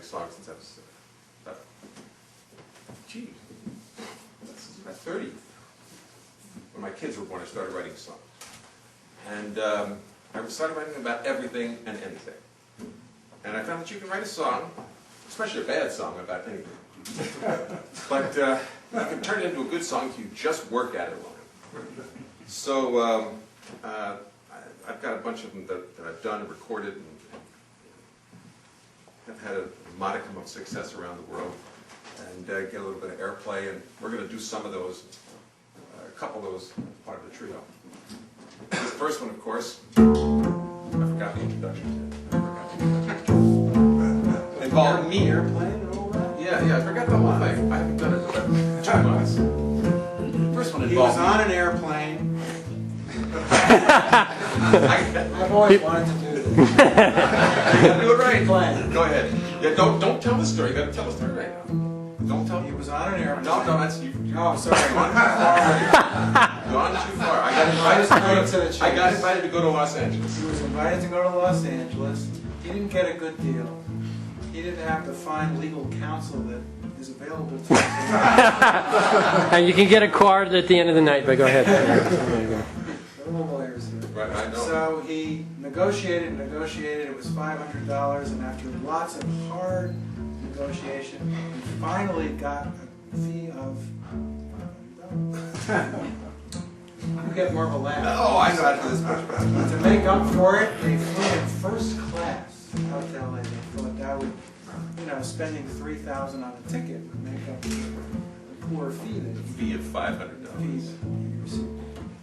songs since I was about, geez, this is about 30. When my kids were born, I started writing songs. And I started writing about everything and anything. And I found that you can write a song, especially a bad song, about anything. But you can turn it into a good song if you just work at it long. So I've got a bunch of them that I've done and recorded and have had a modicum of success around the world and get a little bit of airplay. And we're going to do some of those, a couple of those, part of the trio. The first one, of course, I forgot the introduction. Involved me. Airplane and all that? Yeah, I forgot the whole thing. I haven't done it in about 2 months. First one involved. He was on an airplane. I've always wanted to do this. You gotta do it right. Plan. Go ahead. Yeah, don't tell the story. You gotta tell the story right now. Don't tell. He was on an airplane. No, that's you. Oh, sorry. Gone too far. I got invited to go to Los Angeles. He was invited to go to Los Angeles. He didn't get a good deal. He didn't have to find legal counsel that is available to him. And you can get a card at the end of the night, but go ahead. There you go. Little lawyers here. Right, I know. So he negotiated. It was $500, and after lots of hard negotiation, he finally got a fee of $500. You get more of a laugh. Oh, I know how to do this much better. To make up for it, they flew in first class out to LA. They thought that would, spending $3,000 on a ticket would make up for the poor fee that Fee of $500. he received.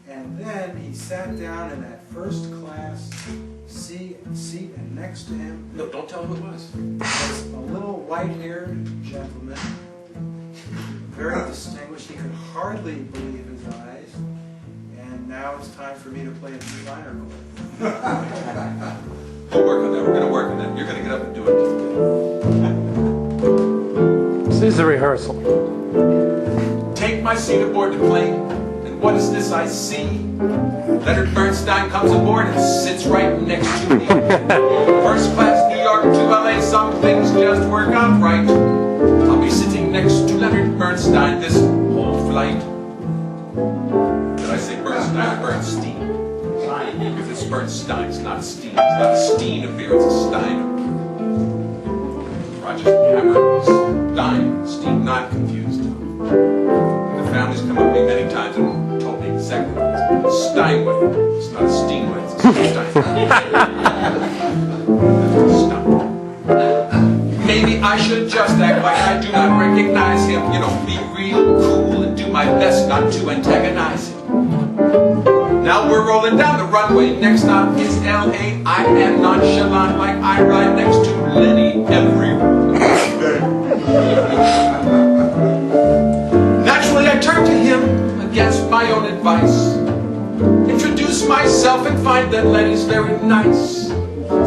And then he sat down in that first class seat, and next to him No, don't tell who it was. was a little white-haired gentleman, very distinguished. He could hardly believe his eyes. And now it's time for me to play a designer chord. We'll work on that. We're going to work on that. You're going to get up and do it. This is a rehearsal. Take my seat aboard the plane, and what is this I see? Leonard Bernstein comes aboard and sits right next to me. First class New York to LA, some things just work out right. I'll be sitting next to Leonard Bernstein this whole flight. Did I say Bernstein or Bernstein? If it's Bernstein, it's not a Steen. It's not a Steen of beer, it's a Stein. Roger Hammer, Stein, Steen, not confused. The family's come up to me many times and told me exactly what it is. It's Steinway. It's not a Steinway, it's a Stein. Maybe I should just act like I do not recognize him. Be real cool and do my best not to antagonize him. Now we're rolling down the runway. Next stop is L.A. I am nonchalant like I ride next to Lenny every day. Naturally, I turn to him against my own advice. Introduce myself and find that Lenny's very nice.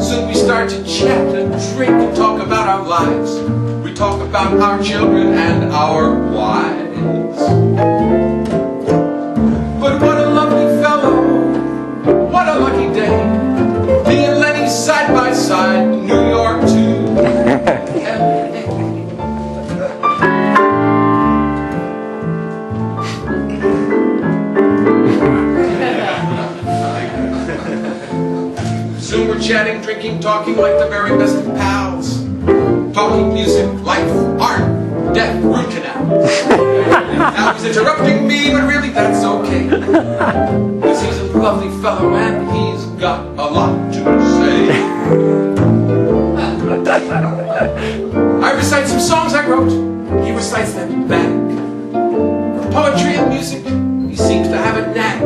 Soon we start to chat and drink and talk about our lives. We talk about our children and our wives. But what a lovely fellow, what a lucky day. Me and Lenny side by side, New York to Soon we're chatting, drinking, talking like the very best of pals. Talking music, life, art, death, root canals. Now he's interrupting me, but really that's okay. Because he's a lovely fellow and he's got a lot to say. I recite some songs I wrote, he recites them back. For poetry and music, he seems to have a knack.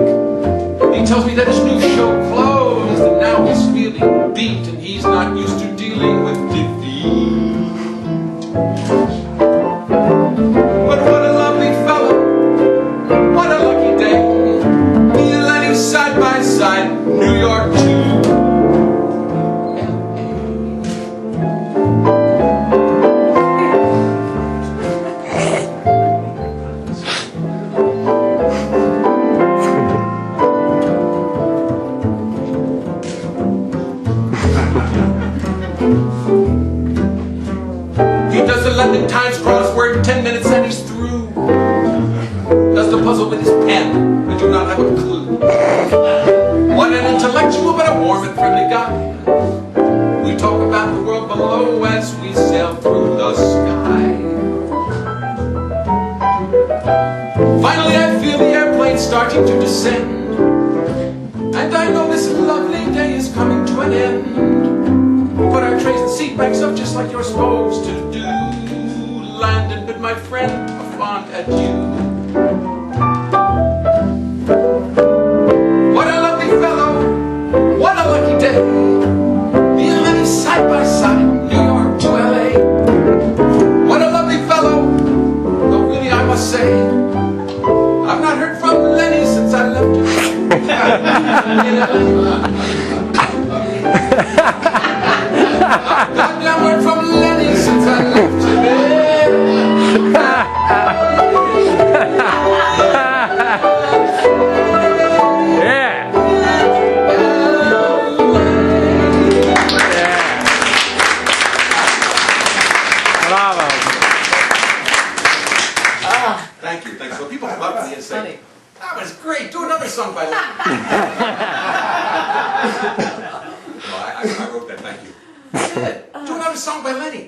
He tells me that his new show closed and now he's feeling beat and he's not used to dealing with defeat. But what a lovely fellow, what a lucky day. Finally I feel the airplane starting to descend, and I know this lovely day is coming to an end. Put our trays and seat backs up just like you're supposed to do. Land and bid my friend a fond adieu. What a lovely fellow, what a lucky day. Me and Lenny side by side, New York to LA. What a lovely fellow, though really I must say, I've not heard from Lenny since I left him. I've not heard from Lenny since I left him. Bravo. Thank you, thanks. So people come up to me and say, that was great, do another song by Lenny. No, I wrote that, thank you. Do another song by Lenny.